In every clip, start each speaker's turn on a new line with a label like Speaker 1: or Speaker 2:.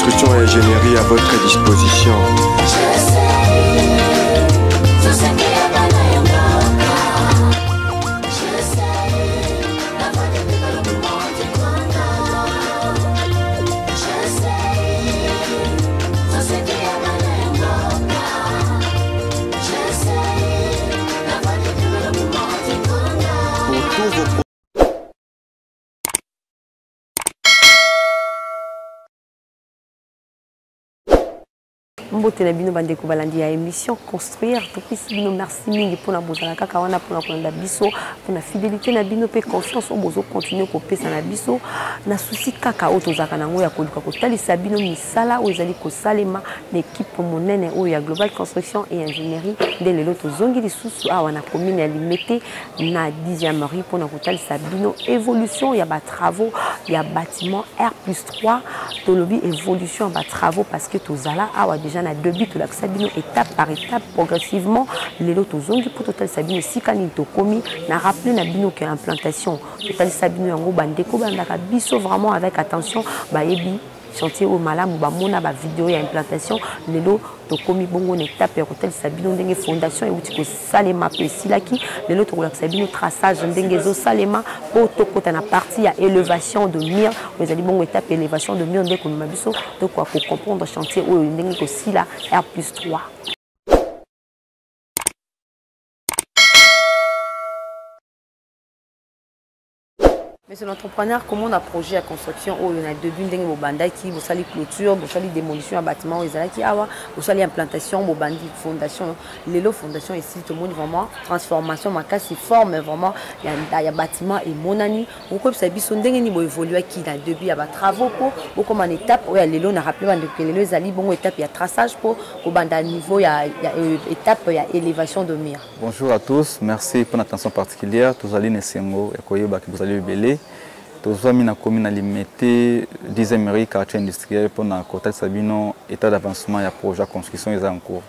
Speaker 1: construction et ingénierie à votre disposition.
Speaker 2: Mbote na bino bandeko balandi ya émission construire depuis bino merci mingi pour na bozala kaka wana pour na kolanda biso pour na fidélité na bino pe confiance au bozo continuer ko pesa na biso na souci kaka o tozaka nango ya koluka ko talisa bino misala o ezali ko salema na équipe monene o ya Global Construction et Ingénierie de lelo tozongi lisusu awa na commune ya Limete na 10e rue pour na ko talisa bino évolution ya ba travaux ya bâtiment R+3 tolobi évolution ba travaux parce que tozala awa déjà na début to la sabino étape par étape progressivement les lots zongi pour total sabino sikani to komi na rappeler na bino que implantation total sabino yango bandeko bandaka biso vraiment avec attention ba yebi chantier au malamu ba mona ba vidéo ya implantation les lots to komi bongo na étape ya hotel sabino ndenge fondation et uti ko salema pe silaki les lots to la sabino traçage ndenge zo salema po to kota na partie ya élévation de mur vous allez bongo étape élévation de mur ndeko na biso to quoi pour comprendre chantier o ndenge ko sila R+3. Mais c'est l'entrepreneur, comment on a projet à construction, où il y a deux buildings, au bandai qui, vous savez clôture, vous savez démolition à bâtiment, vous savez qui awa, vous savez implantation, vous bandit fondation, les lots fondation ici tout le monde vraiment transformation, ma casse c'est forme vraiment, il y a bâtiment et monani, vous comme ça bison dengue ni évoluer qui dans deux il y a travaux pour, ou comme en étape, où il y a les lots, on a rappelé que les lots ali bon étape il y a traçage pour, au bandai niveau il y a étape il y a élévation de mur.
Speaker 3: Bonjour à tous, merci pour l'attention particulière, tous allez nesengo et koyeba que vous allez belé. Tous amis na commune Limete 10e rue quartier industriel pour na côté Sabino état d'avancement ya projet construction est en cours.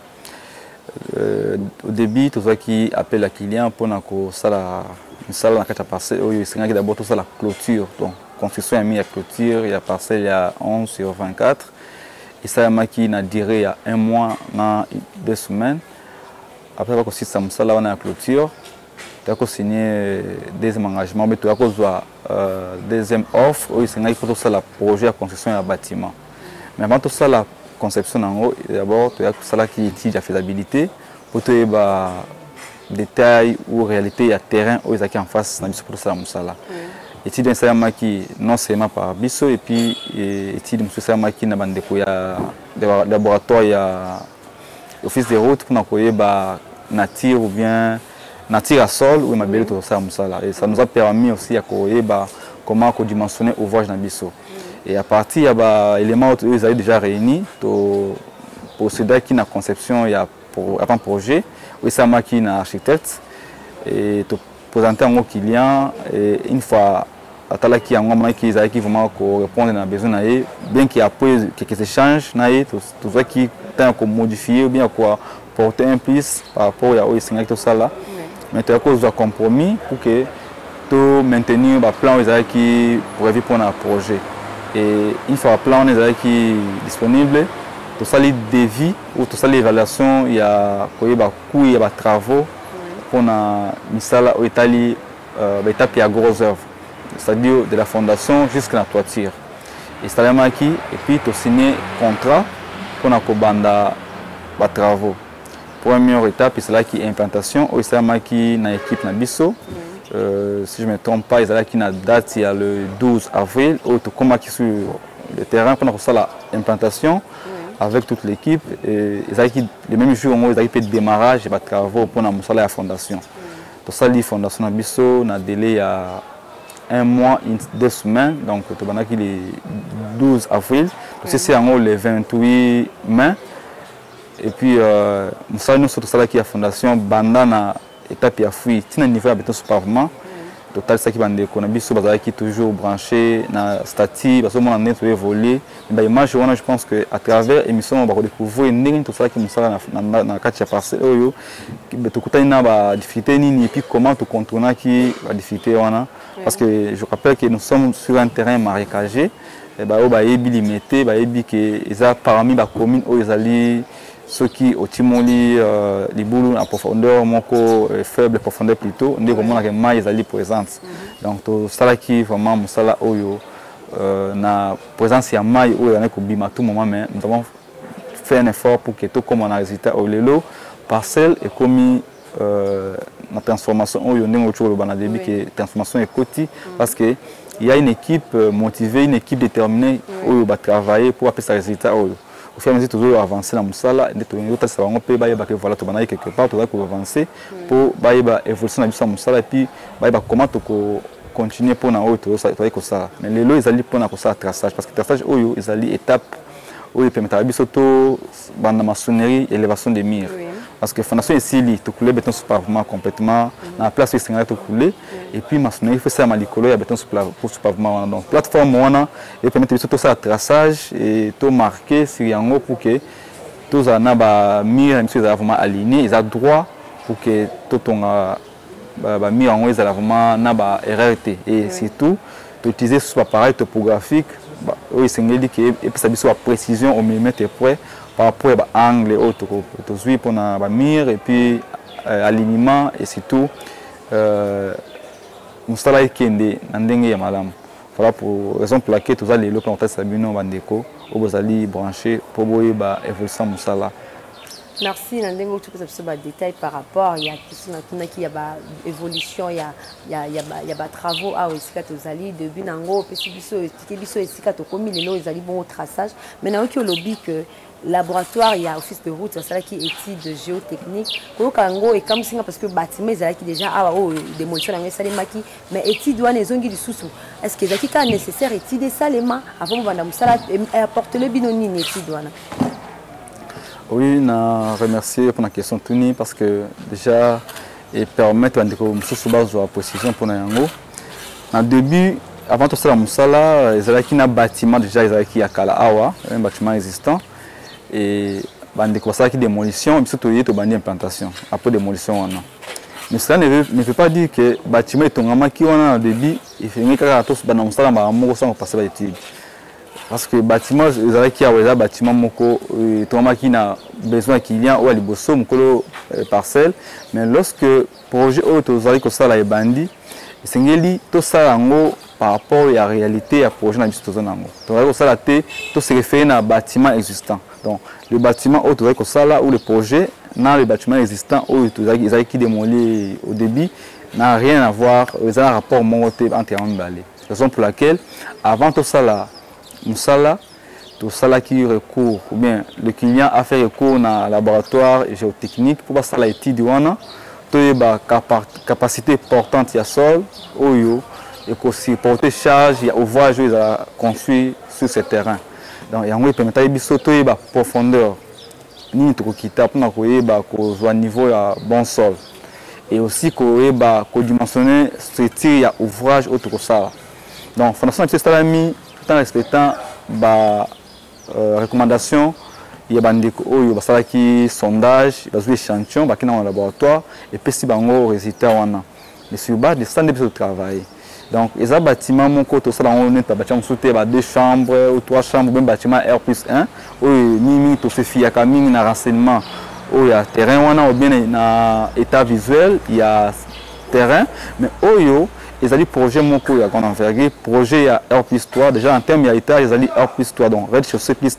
Speaker 3: Au début tous qui appellent la client pour na ko sala misala na kata parcelle oyo isinga d'abord tout ça la clôture donc construction a mis la clôture il y a parcelle il y a 11/24 et ça maki na duré il y a 1 mois na 2 semaines après ko si ça misala na clôture tu as signé deuxième engagement mais tu as deuxième offre où il faut ça la projet de construction d'un bâtiment mais avant tout ça la conception d'abord tu as ça là qui étudie la faisabilité pour te détails ou réalité il y a terrain où ils ont en face na biso pour ça musala étude ça qui non seulement par biso et puis étude monsieur ça qui na bandeko ya laboratoire ya office de route pour na koyeba nature ou bien nature à sol ou ma belle tout ça musala et ça nous a permis aussi à koyeba comment dimensionner ouvrage na biso et à partir ya éléments ils avaient déjà réunis to procéder qui na conception il y a pour avant projet ou ça qui na architecte et to présenter un client et une fois atala qui en moment qui ils qui vraiment répondre à besoin na bien qu'il y a quelques échanges na tout ça qui tant qu'on modifier ou bien quoi porter un plus par rapport à tout ça là. Mais tu as cause de compromis pour que tu maintenir le plan qui prévu pour un projet. Et une fois le plan qui est disponible, tout ça les devis ou tout ça l'évaluation, il y a coût, il y a travaux pour la misala au Italie, l'étape qui a gros œuvre, c'est-à-dire de la fondation jusqu'à la toiture. Et c'est là qui et puis tu signes contrat pour la kobanda les travaux. Première étape, c'est là qui est implantation. Au Isama qui na équipe na biso. Si je ne me trompe pas, il y a qui na date il y a le 12 avril. Au comment qui sur le terrain pour faire la implantation avec toute l'équipe. Et le même jour où ils ont fait le démarrage et les travaux pour la fondation. Pour ça, la fondation na biso na délai il y a 1 mois, 2 semaines. Donc, il est 12 avril. C'est le 28 mai. Et puis, nous sommes sur ça qui est la fondation Bandana étape à fouille. Si on niveau de pavement, total ça qui va nous qui toujours branché na statut, parce que mon année tout évolué. Mais moi je pense que à travers émission on va découvrir une tout ça qui nous sera na quatre parcelles oyo qui tout côté na ba difficulté ni et puis comment tout contourner qui va difficulté wana parce que je rappelle que nous sommes sur un terrain marécagé bayebi limité bayebi ke eza parmi ba commune oyo ezali ceux qui otimoli libulu na profondeur moko faible profondeur plutôt ndeko mona ke mai ezali présente donc to salaki vraiment musala oyo na présence ya mai oyo na ko bima tout moment mais nous avons fait un effort pour que tout comme on a résultat au lelo parcelle et commis la transformation oyo ndenge ocho bana début que transformation est côté parce que il y a une équipe motivée, une équipe déterminée où va travailler pour appeler ça résultat. Au fur et à mesure, toujours avancer dans le sala, on peut voilà, tu vas quelque part, tu vas avancer pour évoluer dans le sala et puis comment tu continuer pour nous comme ça. Mais les lois ils allaient pour nous ça traçage parce que traçage ils allaient étape où ils permettent à surtout dans la maçonnerie élévation des murs. Parce que fondation ici, tu coules béton sur pavement complètement, dans la place où il tu couler et puis maçonnerie fait ça malicolo, il y a béton sur pavement. Donc plateforme on et permet surtout ça traçage et tout marqué sur yango pour que tous en a mur même si ils vraiment aligné, ils ont droit pour que tout ton mur en haut ils vraiment na ba RRT et surtout utiliser ce appareil topographique oui c'est dit que et puis ça biso précision au millimètre près par rapport à l'angle autre pour na ba mur et puis alignement et surtout musala ikende na ndenge ya malamu voilà pour raison pour laquelle tous les locaux ont sabino bandeko obozali branché pour boyeba évolution musala.
Speaker 2: Merci Nandengo tu peux savoir détails par rapport il y a qui y a évolution il y a travaux à Osika tozali depuis nango pesibiso biso Osika to komi lelo ezali bon traçage maintenant qui au lobby que laboratoire il y a office de route ça qui étude géotechnique ko kango et comme singa parce que bâtiment ezali qui déjà ah oh démolition na ngesa maki mais étude wana ezongi lisusu est-ce que ezaki ka nécessaire étude salema avant banda musala apporter le binoni étude wana.
Speaker 3: Oui, je remercie pour la question Tuni parce que déjà et permettre de nous la précision pour nous. En début, avant tout ça, la musala, il y a un bâtiment déjà, il y a un bâtiment existant et il y a une démolition et surtout il y a une implantation après démolition. Mais cela ne veut pas dire que le bâtiment est un qui en début, il fait que tous les musala sont passés à l'étude. Parce que le bâtiment, il y a un bâtiment qui a besoin qu'il y ait un parcelle. Mais lorsque le projet est bandit, c'est tout ça par rapport à la réalité du projet. Tout se réfère à un bâtiment existant. Donc, le bâtiment ou le projet, dans le bâtiment existant, ils ont démoli au début, n'a rien à voir avec un rapport entre les balais. C'est la raison pour laquelle, avant tout ça, musala tout ça qui recours ou bien le client a fait recours dans laboratoire géotechnique pour passer la étude wana to yeba capacité portante ya sol oyo et ko supporter charge ya ouvrage ils a construit sur ce terrain donc yango permettre biso to yeba profondeur ni to kita pour na ko yeba ko zo niveau ya bon sol et aussi ko yeba ko dimensionner structure ya ouvrage autre que ça donc fondation de Salami tout en respectant les recommandations, il y a des sondages, des échantillons dans le laboratoire et puis si bango résultat wana. Mais sur base de standards de travail. Donc les bâtiments mon côté ça on est pas bâtiment sous terre 2 chambres ou 3 chambres même bâtiment R+1 ou ni to se fia kaming na renseignement ou il y a terrain wana ou bien na état visuel il y a terrain mais oyo ils ont dit projet mon coup à grande envergure projet à R+3 déjà en termes il y a étage ils ont dit R+3 donc rez-de-chaussée plus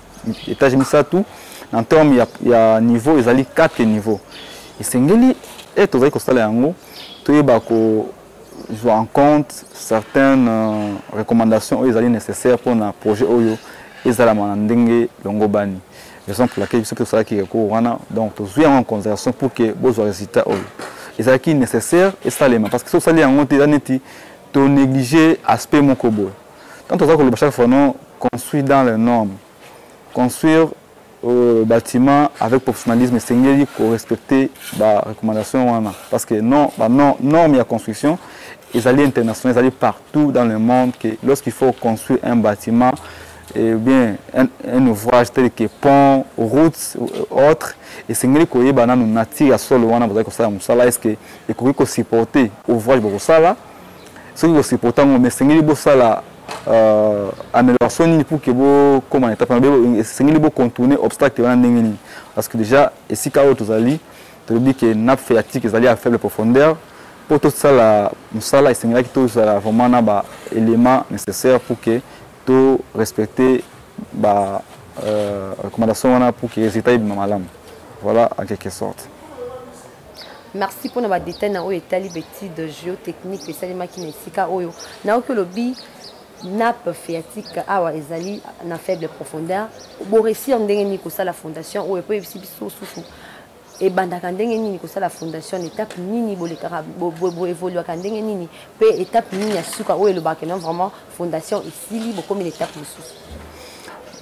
Speaker 3: étage mis ça tout en termes il y a niveau ils ont dit 4 niveaux et c'est ngeli et tu vois que ça là en haut tu es ko je en compte certaines recommandations ils ont dit nécessaires pour un projet oyo ils ont mandenge longo bani raison pour laquelle c'est ça qui recours wana donc tu es en considération pour que vos résultats oyo et ça qui est nécessaire et ça les parce que si ça les en tu négliger aspect mon kobo quand on a que chaque fois non construit dans les normes construire bâtiment avec professionnalisme c'est mieux pour respecter la recommandation parce que non normes il y a construction ils allaient internationaux ils allaient partout dans le monde que lorsqu'il faut construire un bâtiment et bien un ouvrage tel que pont, routes autres et c'est mieux que yeba na nature à sol wana vous ça musala est-ce que et que supporter ouvrage pour ça là ce qui supporter mais c'est mieux pour ça là amélioration pour que vous comme en étape c'est vous contourner obstacle parce que déjà ici quand vous allez tu dis que nappe phréatique est allée à faible profondeur pour tout ça la musala c'est là qui tout ça vraiment na élément nécessaire pour que tout respecter recommandation pour que les résultats soient malades. Voilà en quelque sorte.
Speaker 2: Merci pour nos détails dans les études géotechniques et salima qui n'existent oyo. Na que le bi nappe phréatique awa ezali na faible profondeur. Bo réussir ndenge ni ko la fondation ou peut aussi biso susu. Et bandaka ndenge nini ko la fondation étape nini bolekara bo évoluer ka ndenge nini pe étape nini ya suka oyo le bakena vraiment fondation ici li comme une étape susu.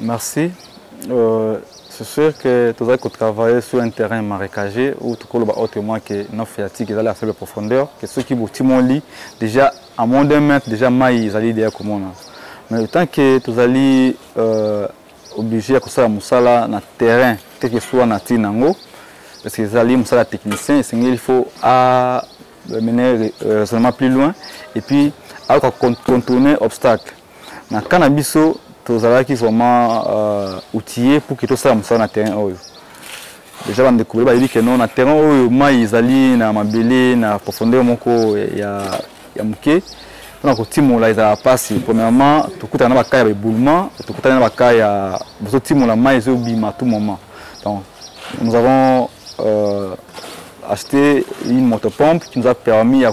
Speaker 3: Merci. C'est sûr que tu as travaillé sur un terrain marécagé où tu as autrement que nos phréatiques ils allaient à faible profondeur, que ceux qui vont lit déjà à moins d'un mètre déjà maïs ils allaient derrière comme on a. Mais le temps que tu allais obligé à faire la moussala dans le terrain, quel que soit nature nango, parce que les allaient moussala technicien, il faut mener raisonnement plus loin et puis à contourner obstacle. Dans le cannabis tous qui sont vraiment outillés pour que tout ça soit dans le terrain. Déjà, on découvre que non, dans le terrain, ils allaient dans la belle, dans la profondeur, il y a mouké. Donc, ils ont passé. Premièrement, tout le monde a un éboulement, tout le monde a un tout moment. Donc, nous avons acheté une motopompe qui nous a permis de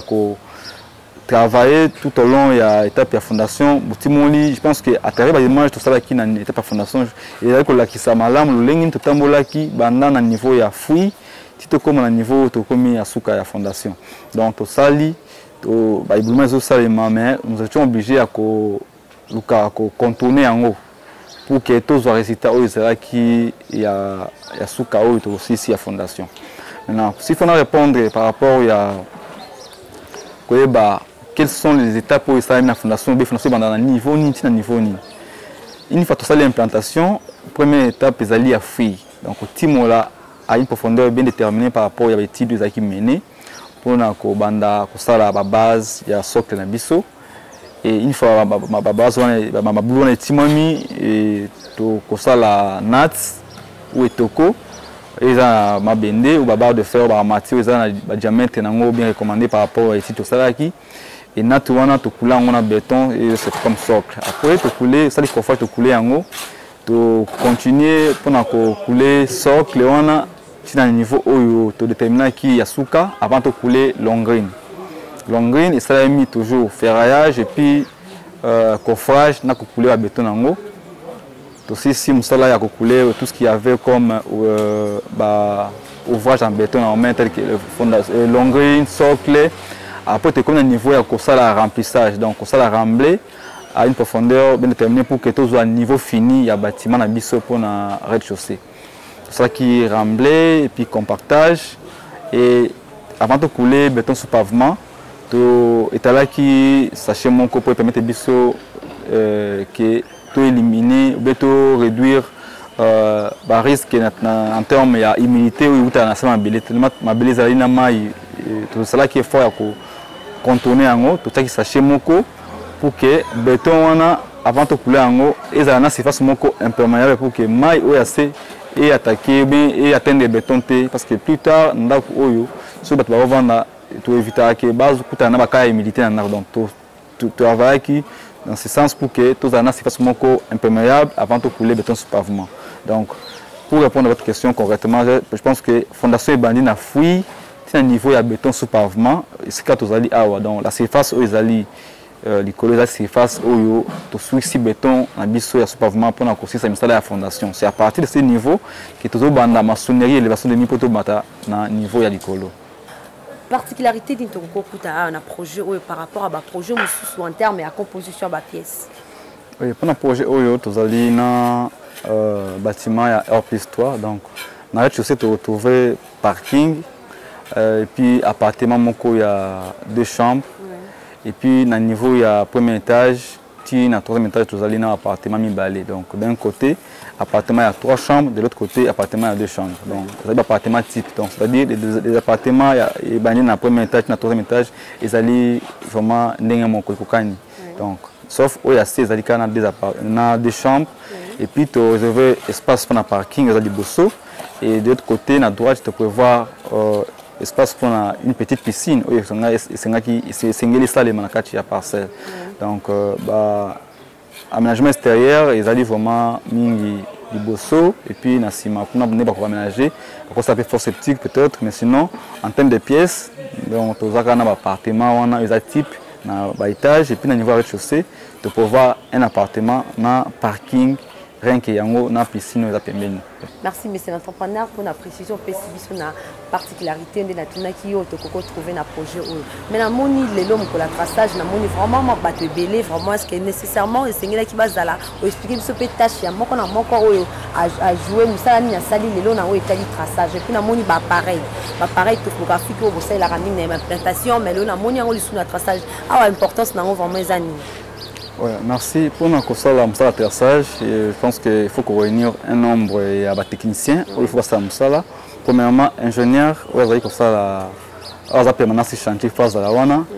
Speaker 3: travailler tout au long de l'étape de la fondation. Je pense qu'à travers l'image, tout ça qui est dans l'étape de la fondation, il y a que qui s'est malade, le ligne tout le monde qui est dans le niveau de fouille, tout comme au niveau de la fondation. Donc tout ça, mais nous étions obligés à contourner en haut pour que tous les résultats qui y a aussi ici à la fondation. Maintenant, s'il faut répondre par rapport à quelles sont les étapes pour installer la fondation dans le niveau ni dans niveau ni. Une fois que ça l'implantation, première étape est d'aller à fouiller. Donc au timola à une profondeur bien déterminée par rapport à l'étude qui menée pour que banda la base il y a socle na biso et une fois ma base ma boulot na timami et to ko la nats ou etoko et ça ma bende ou barre de fer ba matière ça na diamètre nango bien recommandé par rapport à l'étude to ça qui et naturellement tu couler on a béton et c'est comme socle après tu couler ça il faut faire tu couler en haut tu continuer pendant que couler socle on a si dans le niveau où tu détermines qui y a souka avant de couler long grain et ça a mis toujours ferraillage et puis coffrage n'a que couler à béton en haut aussi si musala y a couler tout ce qu'il y avait comme ouvrage en béton en main tel que le long grain socle. Après, tu es comme un niveau de remplissage. Donc, ça la rembler à une profondeur bien déterminée pour que tu sois à un niveau fini. Il y a un bâtiment pour le rez-de-chaussée. C'est ça qui est remblé et puis compactage. Et avant de couler béton sous pavement, tu es là qui sachet mon corps pour permettre que tu éliminer ou réduire le risque en termes d'humidité ou ma belle tout cela qui est fort pour contourner en haut, tout ça qui sachet moko pour que le béton avant de couler en haut, et ça surface moko imperméable pour que maille ou assez et attaquer bien et atteindre le béton parce que plus tard on va oyo sur le bateau vendre pour éviter que base coûte na baka humidité en donc tu travailles qui dans ce sens pour que tout ça surface moko imperméable avant de couler le béton sur pavement. Donc pour répondre à votre question correctement, je pense que fondation est bandie na fouille un niveau de béton sous pavement, c'est quand vous allez donc la surface où ils allaient les collèges la surface où tu suis si béton en biseau sous pavement pour construire installer la fondation. C'est à partir de ce niveau que tu as la maçonnerie et l'élévation de niveau dans niveau de l'écolo.
Speaker 2: Particularité d'un concours pour un projet par rapport à un projet en termes de composition de la pièce.
Speaker 3: Oui, pour un projet tu allais dans bâtiment R+3 donc dans la rez-de-chaussée tu retrouves parking. Et puis appartement il y a 2 chambres et puis dans le niveau il y a premier étage puis dans le troisième étage tu allez dans l'appartement mi-balé donc d'un côté appartement il y a 3 chambres de l'autre côté appartement il y a 2 chambres donc c'est un appartement type donc c'est-à-dire les appartements il y a dans le premier étage dans le troisième étage ils allaient vraiment ndenge moko kokani donc sauf où il y a ces des chambres et puis tu réserves espace pour un parking à Liboso et de l'autre côté à droite tu peux voir espace pour une petite piscine où c'est une salle manakati à parcelle. Donc aménagement extérieur ils allaient vraiment mingi Liboso et puis Nassima pour nous pas aménager parce que ça fait fort sceptique peut-être mais sinon en termes de pièces donc tous les appartements on a des types na étage et puis na niveau rez-de-chaussée de pouvoir un appartement na parking rien que yango na piscine za pembeni.
Speaker 2: Merci monsieur l'entrepreneur pour la précision sur la particularité de la tunaki yo to koko trouver na projet oyo. Mais na moni lelo mo la traçage na moni vraiment ma bato belé vraiment est-ce que nécessairement esengela ki bazala o expliquer biso pe tâche ya moko na moko oyo à jouer musala ni ya sali lelo na o etali traçage et puis na moni ba pareil topographique au bosai la ramine na implantation mais lelo na moni yango lisu na traçage a importance na vraiment ezani.
Speaker 3: Ouais, merci pour notre traçage. Je pense qu'il faut qu'on réunisse un nombre de techniciens. Il faut faire ça. Premièrement, ingénieur, chantier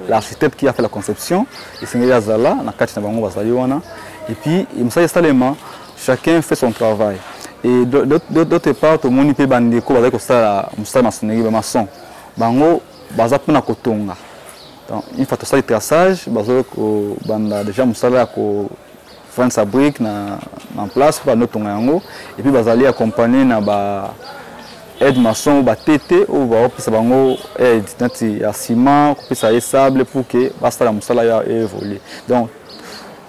Speaker 3: l'architecte qui a fait la conception, et puis chacun fait son travail. Et d'autre part, tout le monde peut bander maçon. Donc, une fois que ça le traçage, déjà musala ko faire sa brique en place pour notre tongango et puis bazali accompagner na ba aide maçon ba tété ou ba opisa bango aide nati à ciment couper ça sable pour que basta la musala ya évoluer. Donc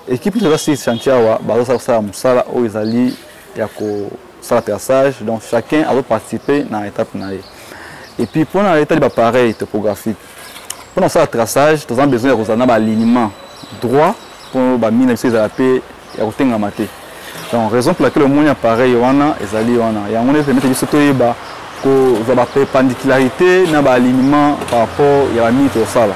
Speaker 3: équipe de la chantier wa bazo ça musala o izali ya ko ça traçage donc chacun a participer dans étape na et puis pour l'état de l'appareil topographique. Pour ça, le traçage, nous avons besoin de alignement droit pour la mine de la paix et la maté. Donc, raison pour laquelle le monde appareil est allé. Et on est permis de se trouver la perpendicularité dans l'alignement par rapport à la mine de ça.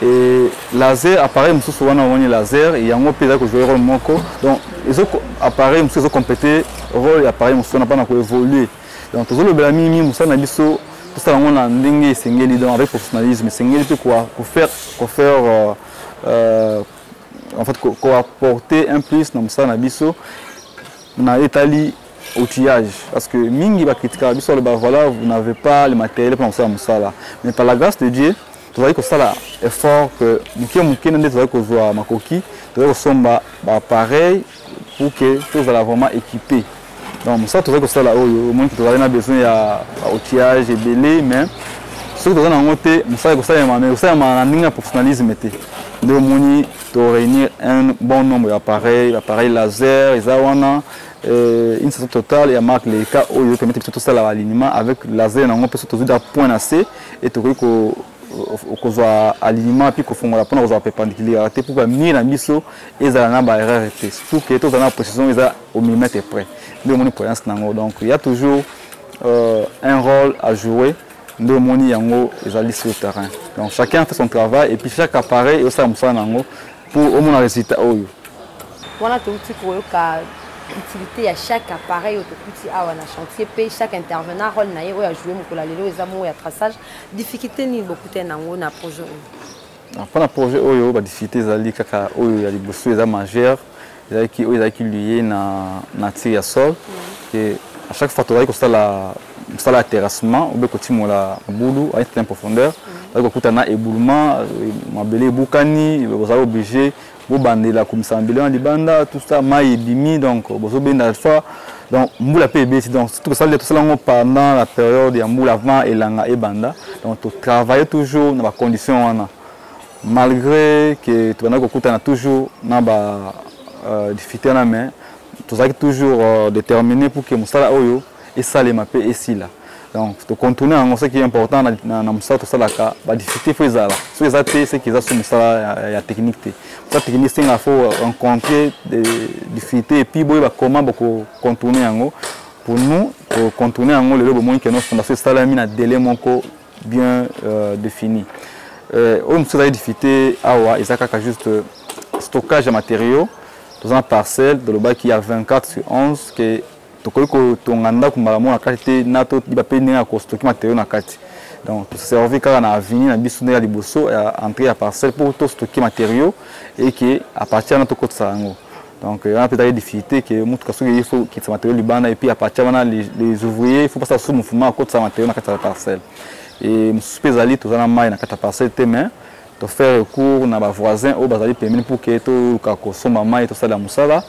Speaker 3: Et laser, appareil, nous sommes laser et on peut jouer un rôle moko. Donc, les autres appareils, nous sommes compétés, le rôle appareil, nous sommes pas évoluer. Donc, nous avons le mini, nous sommes tout ça on a ndenge sengeli donc avec professionnalisme sengeli peut faire en fait quoi apporter un plus dans ça na biso na étali outillage parce que mingi ba critiquer biso le voilà vous n'avez pas le matériel pour ça musala mais par la grâce de Dieu tu vois que ça là effort que muke ndé tu vois que zoa makoki tu vois que somba ba pareil pour que tous allons vraiment équipés. Donc ça, tu vois que ça là, au moins tu as besoin d'outillage et belé, mais ce que tu as en côté, ça que ça est un professionnalisme. De moni, tu réunir un bon nombre d'appareils laser, une station totale, il y a marque les cas où il permet tout ça l'alignement avec laser, on peut surtout d'un point assez et tu vois que soit alignement puis qu'on fait la prendre aux perpendicularité pour que mieux la mise et ça n'a pas erreur surtout que tout la précision au millimètre près. Donc il y a toujours un rôle à jouer de moni yango ezali sur le terrain. Donc chacun fait son travail et puis chaque appareil aussi a nango pour au moins résultat oyo.
Speaker 2: Voilà tout ce que utilité à chaque appareil au petit à un chantier puis chaque intervenant rôle na yo a jouer mon la lelo ezamo ya traçage difficulté ni beaucoup nango na projet.
Speaker 3: Après le projet oyo ba difficulté ezali kaka oyo ya liboso eza majeur qui est lié na tir à sol et à chaque fois tu vois que ça la terrassement ou bien que tu la boulou à une profondeur donc quand tu as éboulement ma belé boukani vous avez obligé vous bander la comme ça en libanda tout ça maille dimi donc vous avez bien fois donc moula PB donc tout ça pendant la période de moula avant et langa et banda donc tu travailles toujours dans les conditions malgré que tu as toujours dans difficulté na main tu as toujours déterminé pour que musala oyo et ça les mapper ici là donc tu continuer en ce qui est important na musala tout ça là ba difficulté faut ça so exacté c'est qu'ils a sur musala ya technique ça technique c'est il faut rencontrer des difficultés et puis boy ba comment beaucoup contourner en pour nous pour contourner en le moins que nos fondation ça là mis na délai moko bien défini au musala des difficultés awa ezaka juste stockage de matériaux dans un parcelle de l'obak qui y a 24/11 que tu connais que ton anda comme la qualité nato il va payer à stocker matériaux na kati Donc tout servi car na avenir na biso na liboso à entrer à parcelle pour tout stocker matériaux et que à partir de notre côté ça ngo. Donc on a peut-être des difficultés que mutu kasoki il faut que ce matériau libana et puis à partir de les ouvriers il faut passer sous mouvement à côté de matériau na la parcelle. Et spéciali tout ça mai na kata parcelle témoin de faire recours na ba voisins au bazali permis pour que to ka kosomba mai to ça la musala.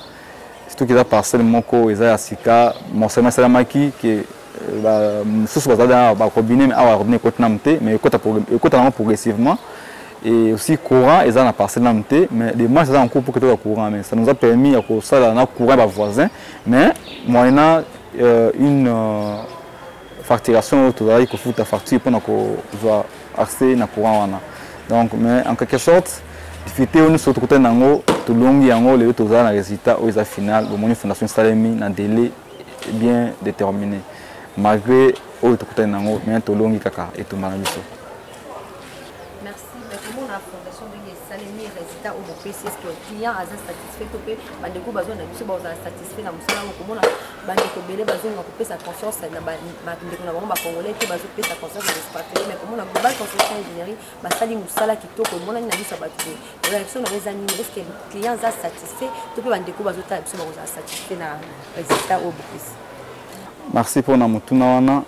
Speaker 3: Surtout que la parcelle moko eza asika morcellement ça maki que sous bazali ba combiner mais à ordonner côté namte mais côté progressivement. Et aussi courant ils ont la parcelle namte mais les marches en cours pour que tout courant mais ça nous a permis à ça na courant ba voisin mais moyennant une facturation autour il faut faire facture pour avoir accès na courant wana. Donc mais en quelque sorte difficulté on se côté nango tout long yango les autres na résultat au final au moins fondation salemi na délai bien déterminé malgré au côté nango mais tout long kaka et tout manabiso.
Speaker 2: Merci. Mais comment la fondation de salemi résultat au PC est-ce que le client a satisfait tout peu bandeko besoin na biso ba satisfait na musala comment la bandeko belé besoin na couper sa conscience na bandeko na ba congolais qui besoin couper sa conscience de partenaire mais comment la global construction ingénierie ba sali musala kitoko mona na biso ba tu réaction na les animaux est-ce que le client a satisfait tout peu bandeko besoin ta biso ba satisfait na résultat au PC.
Speaker 3: Merci pour namutuna wana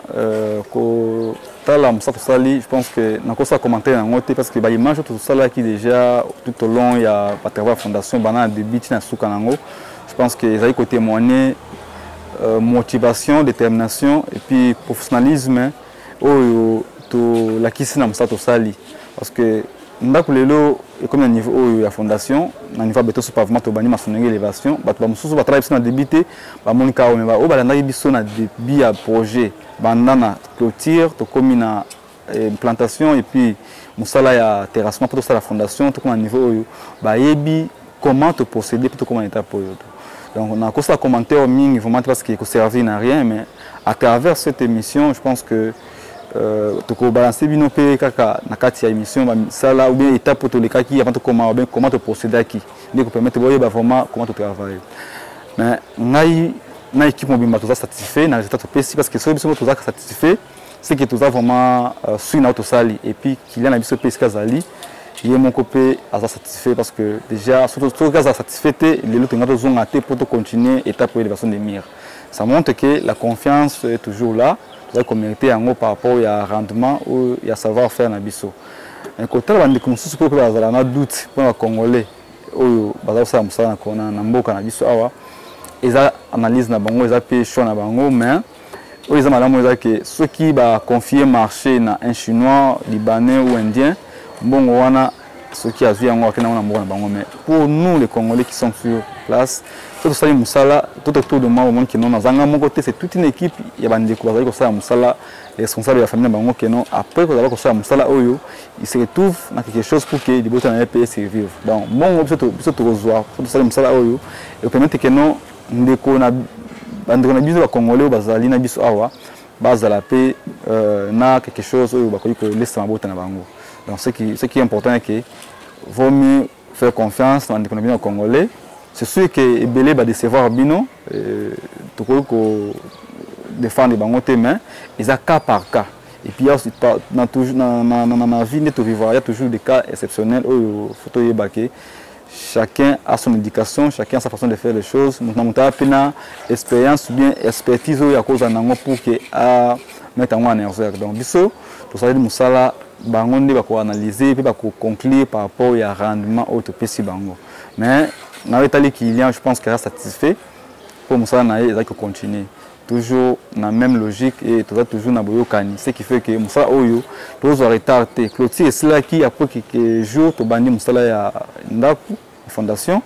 Speaker 3: ko tala musa tosali je pense que nakosa commenter na ngote parce que ba image tout ça là qui déjà tout au long il y a pas travail fondation bana début na suka nango je pense que ça côté témoigner motivation détermination et puis professionnalisme oyo to la kisi na musa tosali parce que ndako lelo comme niveau oyo ya fondation na niveau beto sur pavement to bani maçonnerie élévation bato ba mususu ba travailler na débité ba monika o me ba o ba landa biso na débit ya projet bandana clôture to comme na implantation et puis musala ya terrassement pour ça la fondation tout comme niveau oyo ba yebi comment te procéder pour comment étape oyo. Donc on a commencé à commenter au mingi vraiment parce qu'il ne servir à rien mais à travers cette émission je pense que tu balancer bino pe kaka na kati ya émission ça là ou bien étape pour les cas qui avant comment te procéder à qui les permettre de voir vraiment comment tu travailles mais na équipe mobile tout ça satisfait na résultat PC parce que ce que tout ça satisfait c'est que tout ça vraiment suit na auto sali et puis qu'il y a na biso PC kazali il est mon copé à satisfait parce que déjà surtout cas satisfait les autres ngато zonga te pour continuer étape pour élévation des murs ça montre que la confiance est toujours là. La communauté en par rapport à rendement ou à savoir-faire na biso. Un côté là on se pour que na doute pour les Congolais ou bazao ça musala na mboka na biso awa eza analyse na bango eza pe choix na bango mais o eza malamu eza que ceux qui ba confier marché na un chinois, libanais ou indien mbongo wana ceux qui a vu yango akena na mboka na bango mais pour nous les Congolais qui sont sur place tout ça musala tout autour de moi au monde qui non zanga mon côté c'est toute une équipe ya bandeko bazali ko ça musala les responsables de la famille bango que non après que ko ça musala oyo il se retrouve dans quelque chose pour que les bottes na pays survivre donc mon biso to rezoa tout ça musala oyo et permettre que non ndeko na bandeko na biso ba congolais bazali na biso awa bazala pe na quelque chose oyo ba ko laisser ma botte na bango donc ce qui est important est que vaut mieux faire confiance dans l'économie congolais. C'est sûr que Belé va décevoir Bino, tout le monde défendre les bangotes mais ils ont cas par cas. Et puis dans ma vie, il y a toujours des cas exceptionnels où il faut y chacun a son éducation, chacun a sa façon de faire les choses. Nous avons une expérience ou bien expertise à cause d'un pour que à mettre en œuvre. Donc biso, pour ça nous sala bangonde va analyser puis va conclure par rapport au rendement au PC bango. Mais dans l'état client, je pense qu'il est satisfait pour nous ça il va continuer toujours dans la même logique et toujours dans boyokani ce qui fait que musala oyo toujours retardé clôture c'est là qui après quelques jours to bandi musala ya ndaku fondation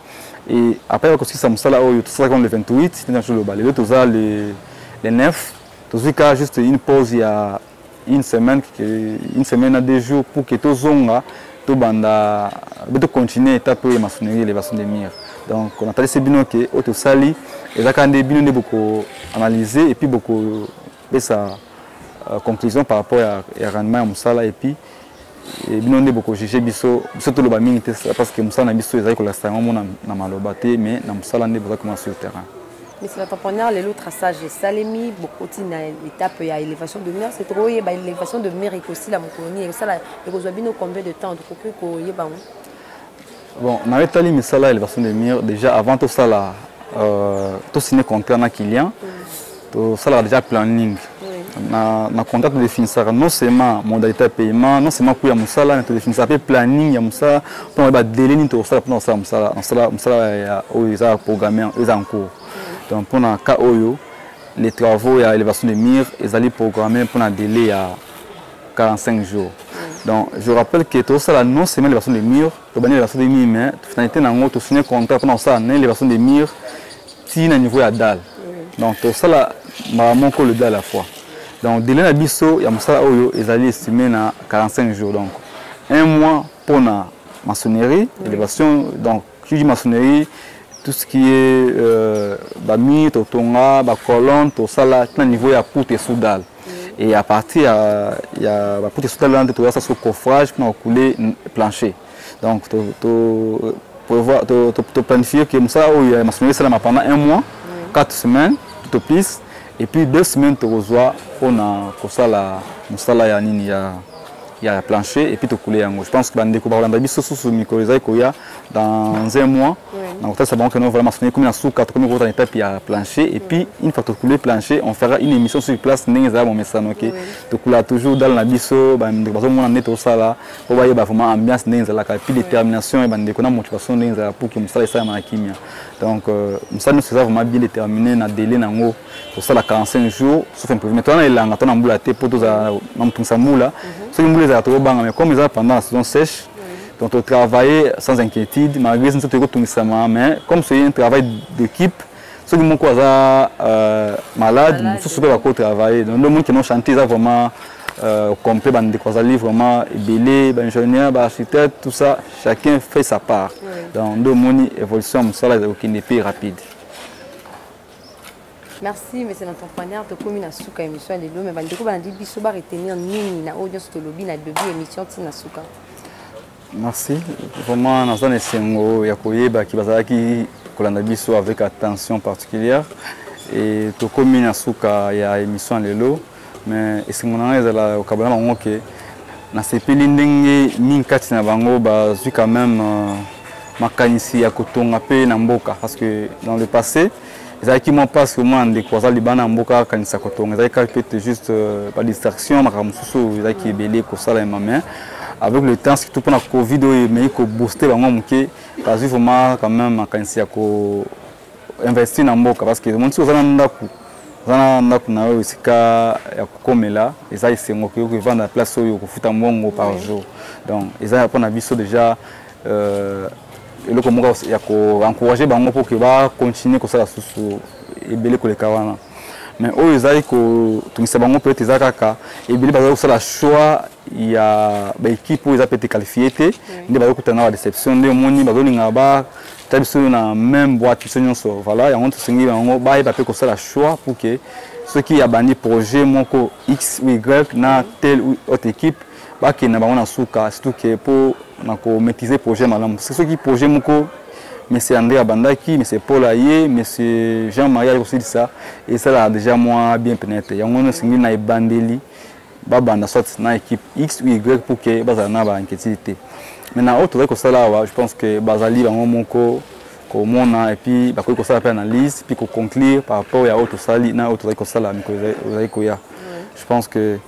Speaker 3: et après aussi ça musala oyo tout ça comme le 28 c'est toujours le balai tout ça le 9 tout ça juste une pause il y a une semaine à 2 jours pour que tout zonga tout banda de continuer étape de maçonnerie élévation des murs. Donc on a parlé ces bino que auto sali et là quand des bino beaucoup analysé et puis beaucoup fait sa conclusion par rapport à rendement à musala et puis bino ne beaucoup juger biso surtout le bamingi parce que musala na biso ezali ko la sango na malobate mais na musala ne beaucoup comment sur le terrain.
Speaker 2: Mais c'est l'entrepreneuriat, les autres traçages, Salemi, beaucoup d'étapes, il y a élévation de mer, c'est trop, il y a élévation de mer et aussi la colonie, et ça, il y a combien de temps,
Speaker 3: bon, on avait tali misala élévation de mer, déjà avant tout ça, là, tout signé contrat avec client, tout ça, là, déjà planning. Na contact de définir non seulement modalité de paiement, non seulement pour Moussala, mais de définir le planning ya Moussala pour le délai ni tout ça pour Moussala Moussala programmé en cours. Donc pour le cas où les travaux à élévation de murs, ils allaient programmer pour un délai à 45 jours. Donc je rappelle que tout ça non seulement l'élévation de murs, l'élévation de murs, mais finalité na ngô tout signé contrat pour ça l'élévation de murs si na niveau à dalle. Donc tout ça là vraiment que le dalle à la fois. Donc, délai na biso, ya musala oyo, ils allaient estimer na 45 jours. Donc, un mois pour la maçonnerie, élévation. Donc, qui dit maçonnerie, tout ce qui est bami, totonga, colonne, tout ça là, tout niveau ya poutre et soudal. Et à partir il y a poutre et soudal là, tout ça sur coffrage pour couler plancher. Donc, tu planifier que musala oyo, la maçonnerie ça là pendant un mois, 4 semaines, tout au plus. Et puis 2 semaines, tu reçois on a la il y a plancher et puis tu couler en je pense que bande ko balanda biso sous micro dans un mois donc ça va que nous vraiment sonner comme la sous 4 comme on étape il y a plancher et puis une fois que tu couler plancher on fera une émission sur place ndenge za bon message OK tu couler toujours dans la biso bande ko on net tout ça là pour voir vraiment ambiance ndenge za la puis détermination et bande ko na motivation ndenge za pour que musala ça na kimia donc musala nous c'est vraiment bien déterminé na délai nango pour ça la 45 jours sauf un peu mais toi il a ngata na mbula te pour za na mtumsa mula so mais comme ils ont pendant la saison sèche, donc on travaille sans inquiétude, malgré que nous mais comme c'est un travail d'équipe, ceux qui sont malades, ceux qui sont travailler. Donc le monde qui ont chanté, ils ont vraiment complet, vraiment belé, ingénieur, architecte, tout ça, chacun fait sa part. Donc deux mondes évolution, ça là, aucune épée rapide.
Speaker 2: Merci, mais c'est l'entrepreneur de commune à Souka émission de l'eau, mais du coup, on a dit que va retenir nini na audience de lobby na début émission Tina Souka.
Speaker 3: Merci. Vraiment, dans un essengo, il y a koyeba qui va qui kolanda biso avec attention particulière et to commune à Souka il y a émission de l'eau, mais essengo na ezala okabala bango ke na sepeli ndenge minkati na bango ba zui quand même makanisi ya kotonga pe na mboka parce que dans le passé ils qui m'ont pas seulement des croisades libanais en boka quand ça coton ils peut juste pas distraction comme sous ils qui belé pour ça la main avec le temps surtout pendant Covid mais ko booster bango muke parce que vraiment quand même quand ça ko investir en boka parce que le monde sous zana ndaku na yo sika ya kokomela ils a sengo ko vendre la place oyo ko futa mbongo par jour donc ils a pour na biso déjà et le comment il y a encourager bango pour que va continuer comme ça sous et belé ko le kawana mais eux ils aillent ko tumisa bango peut être kaka et belé baza ko la choix il y a ba équipe où ils a peut être qualifié té ndi ba ko tana la déception de moni ba zolinga ba tabiso na même boîte sonyo so voilà ya on to singi bango ba peut ko la choix pour que ceux qui a bani projet moko X ou Y na telle ou autre équipe ba ki na bango na suka surtout que pour na maîtriser projet malam c'est ce qui projet moko mais c'est André Abandaki mais c'est Paul Aye mais c'est Jean-Marie aussi dit ça et ça là déjà moi bien pénétré yango no singi na ibandeli ba banda soit na équipe X ou Y pour que bazana ba inquiétude maintenant autre que ça là je pense que bazali bango moko ko mona et puis ba ko ça faire analyse puis ko conclure par rapport à autre sali na autre que ça là ko ya je pense que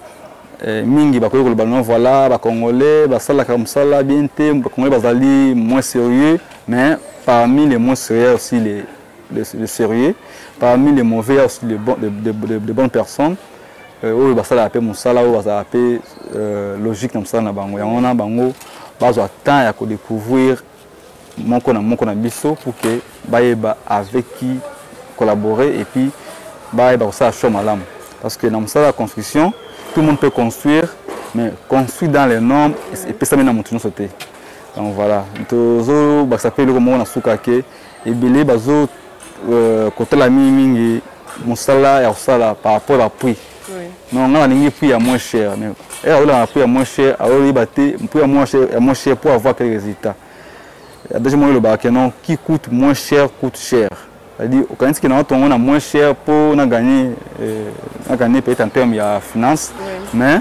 Speaker 3: mingi bakoyo ko ballon voilà ba congolais ba sala comme ça là bien té ba congolais bazali moins sérieux mais parmi les moins sérieux aussi les sérieux parmi les mauvais aussi les bonnes personnes o ba sala pe musala o ba pe logique comme ça na bango yango na bango bazo temps ya ko découvrir moko na biso pour que ba avec qui collaborer et puis ba ça choix malam parce que dans ça la construction tout le monde peut construire, mais construire dans les normes et puis ça mène à mon tour sauter. Donc voilà. Donc ça fait le moment on a soukake et belé bazo côté la mingi mon salaire et ça par rapport à prix. Non on a un prix à moins cher mais on a un prix à moins cher alors il battait prix à moins cher pour avoir quel résultat. Il y a déjà le bac non qui coûte moins cher coûte cher. C'est-à-dire, au Canada, on a moins cher pour gagner peut-être en termes de finance, mais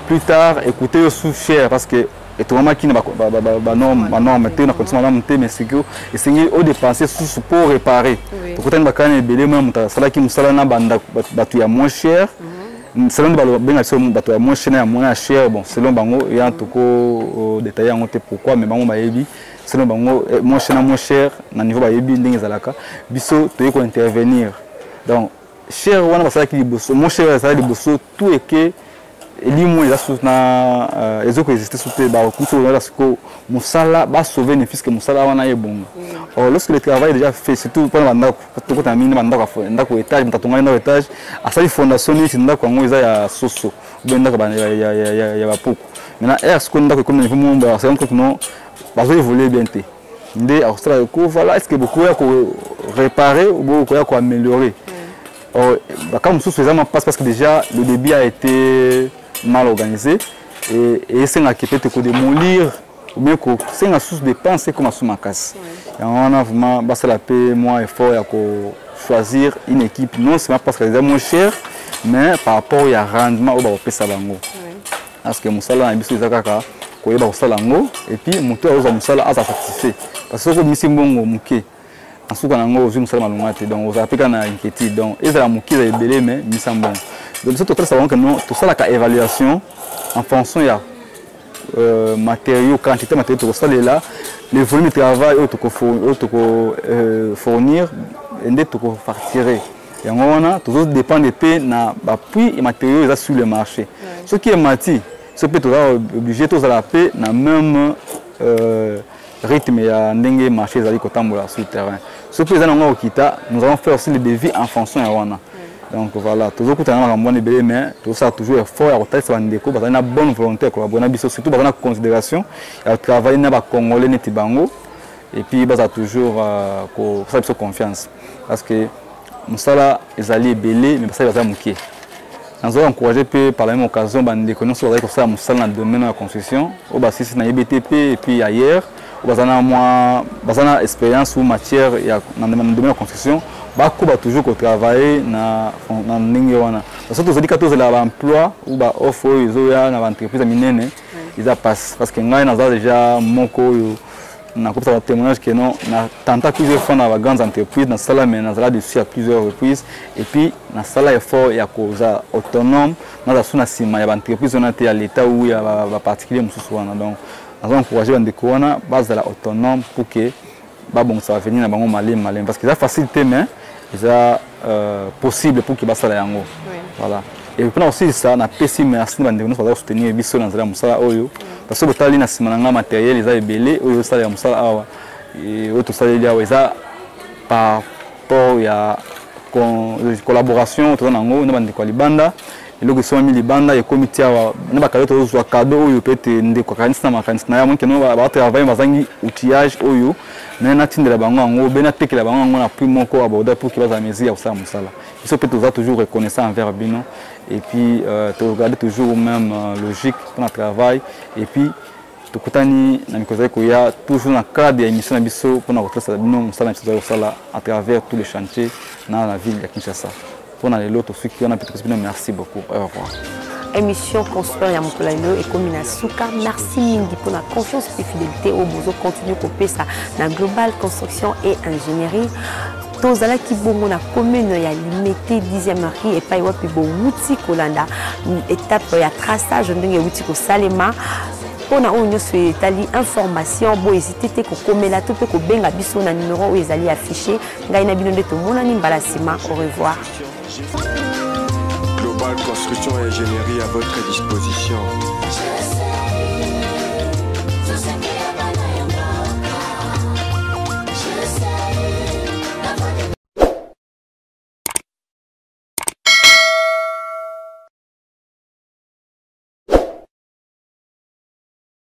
Speaker 3: plus tard, écouter sous cher parce que et tout le monde qui n'a pas norme, mais c'est que essayer de dépenser sous pour réparer. Donc, quand on a un bébé, ça là qui nous sala na banda batu ya moins cher. Selon le bien batu ya moins cher na moins cher. Bon, selon bango il y a un tout détaillé en côté pourquoi, mais bango baebi selon bango moins cher na niveau baebi ndenge zalaka. Biso tu peux intervenir. Donc cher wana basala qui liboso, moins cher basala liboso tout est que elimo eza na ezoko exister sous te ba kuto na siko musala ba sauver ne fisque musala wana ye bongo. Or lorsque le travail est déjà fait surtout pour banda to kota mini banda ko étage mtatonga na étage asali fondation ni tinda kwa ngo eza ya soso benda ka ya ba poko. Maintenant est-ce qu'on ndako comme niveau monde c'est un truc non ba zo évoluer bien té. Ndé Australie ko voilà est-ce que beaucoup ya ko réparer ou beaucoup ya ko améliorer. Or comme sous faisant passe parce que déjà le débit a été mal organisé et c'est un qui peut te démolir ou bien que c'est une source de dépenses comme sous ma casse. Et on a vraiment basé la paix, moins effort à choisir une équipe non seulement parce qu'elle est moins chère, mais par rapport au rendement au bas ça bango. Parce que musala na biso ezakaka koyeba kosala ngo et puis moto aza musala aza satisfait parce que misi mbongo muke ensuite nango ozu musala malonga te donc ozapeka na inquiétude donc ezala muke za ebele mais misa mbongo. Donc ça tout ça que non tout ça la évaluation en fonction ya matériaux quantité matériaux tout ça là le volume de travail auto fournir et tout facturer et on a toujours dépend des prix na appui et matériaux ça sur le marché ce qui est mati ce peut être obligé tous à la paix na même rythme ya ndenge marché zali kotambola sur le terrain ce peut être on okita nous allons faire aussi les devis en fonction ya wana. Donc voilà, toujours quand on a un bon bébé, mais tout ça toujours effort à retraite sur un déco, parce qu'on a bonne volonté, surtout parce qu'on a considération, à travailler dans les Congolais, les Tibango, et puis ça toujours ça besoin confiance, parce que nous ça ils allaient belé, mais ça ils vont manquer. Nous avons encouragé par la même occasion, des connaissances sur ça, nous sommes dans le domaine de la construction, au bas c'est dans les BTP et puis ailleurs, au bas on a moins, on a expérience ou matière dans le domaine de la construction. Beaucoup va toujours travailler na ndenge wana parce que tozali kato zela emploi ou ba offre ils ya na entreprise minene ils a passe parce que ngai naza déjà moko na kopsa un témoignage que non na tenta plusieurs fois na ba grandes entreprises na sala mais na zala dessus à plusieurs reprises et puis na sala effort ya koza autonome na suna sima ya ba entreprise on a été à l'état ou ya ba particulier mususu wana donc nous encourager ba ndeko wana base de la autonome pour que ba bon ça va venir na bango malin parce que ça facilité mais c'est possible pour qu'il basse la yango. Voilà. Et puis aussi ça na PC merci de nous pour soutenir biso dans la musala oyo parce que botali na simananga matériel ils a belé oyo ça la musala awa et auto ça il y a ça par rapport ya collaboration tout nango na bande ko libanda et le so mi libanda et comité awa na ba kaloto zo cadeau oyo peut ndeko kanisa na ya monke no ba travailler bazangi outillage oyo mais na tindela bango ngo bena tekela bango ngo na prix moko aborder pour qu'il va amuser au ça musala il faut peut toujours reconnaissant envers bino et puis tu regarder toujours même logique pour le travail et puis tu kutani na mikoza ko ya toujours na cadre ya émission na biso pour na retracer bino musala musala à travers tous les chantiers dans la ville de Kinshasa pour na lelo to fiki na peut-être bino merci beaucoup au revoir.
Speaker 2: Émission Construire ya Mokolaino et Komina Souka. Merci mingi pour la confiance et fidélité au bozo continue couper ça dans Global Construction et Ingénierie. Tozala ki bongo na commune ya limité 10e rue et pa wapi bo wuti kolanda étape ya traçage ndenge wuti ko salema. Pona onyo so etali information bo hésiter te ko komela to pe ko benga biso na numéro où ezali affiché ngai na bino nde to mona ni mbala sima. Au revoir.
Speaker 1: Global Construction et Ingénierie à votre disposition.